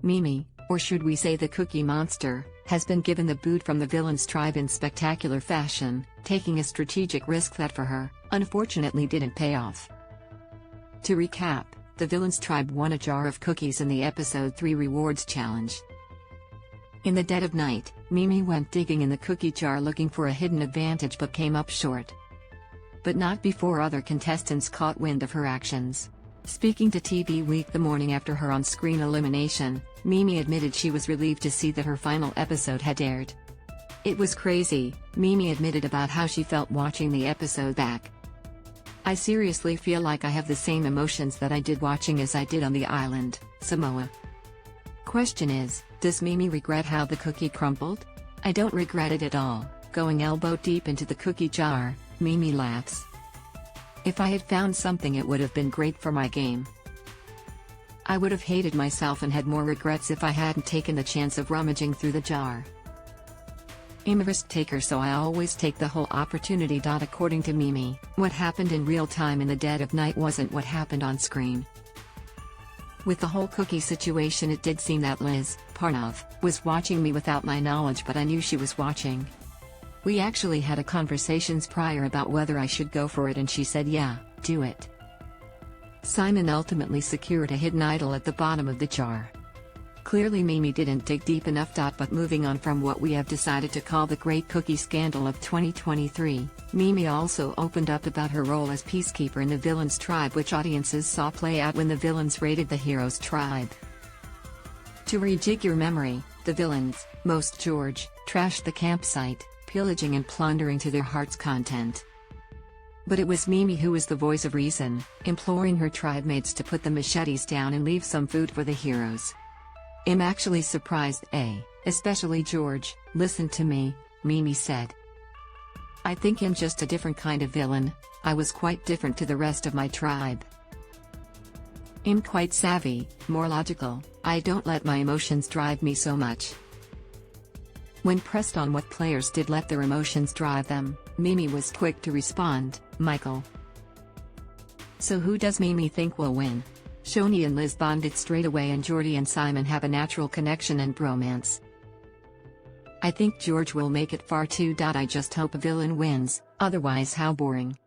Mimi, or should we say the Cookie Monster, has been given the boot from the villain's tribe in spectacular fashion, taking a strategic risk that for her, unfortunately didn't pay off. To recap, the villain's tribe won a jar of cookies in the Episode 3 Rewards Challenge. In the dead of night, Mimi went digging in the cookie jar looking for a hidden advantage but came up short. But not before other contestants caught wind of her actions. Speaking to TV Week the morning after her on-screen elimination, Mimi admitted she was relieved to see that her final episode had aired. "It was crazy," Mimi admitted about how she felt watching the episode back. "I seriously feel like I have the same emotions that I did watching as I did on the island, Samoa." Question is, does Mimi regret how the cookie crumbled? "I don't regret it at all, going elbow deep into the cookie jar," Mimi laughs. "If I had found something it would have been great for my game. I would have hated myself and had more regrets if I hadn't taken the chance of rummaging through the jar. I'm a risk taker, so I always take the whole opportunity." According to Mimi, what happened in real time in the dead of night wasn't what happened on screen. With the whole cookie situation, it did seem that Liz, Parnov, was watching me without my knowledge, but I knew she was watching. We actually had a conversations prior about whether I should go for it and she said yeah, do it. Simon ultimately secured a hidden idol at the bottom of the jar. Clearly Mimi didn't dig deep enough. But moving on from what we have decided to call the Great Cookie Scandal of 2023, Mimi also opened up about her role as peacekeeper in the villain's tribe, which audiences saw play out when the villains raided the hero's tribe. To rejig your memory, the villains, most George, trashed the campsite, pillaging and plundering to their heart's content. But it was Mimi who was the voice of reason, imploring her tribe mates to put the machetes down and leave some food for the heroes. "I'm actually surprised, especially George, listen to me," Mimi said. "I think I'm just a different kind of villain. I was quite different to the rest of my tribe. I'm quite savvy, more logical, I don't let my emotions drive me so much." When pressed on what players did let their emotions drive them, Mimi was quick to respond, "Michael." So who does Mimi think will win? Shoni and Liz bonded straight away, and Jordy and Simon have a natural connection and bromance. "I think George will make it far too. I just hope a villain wins, otherwise how boring."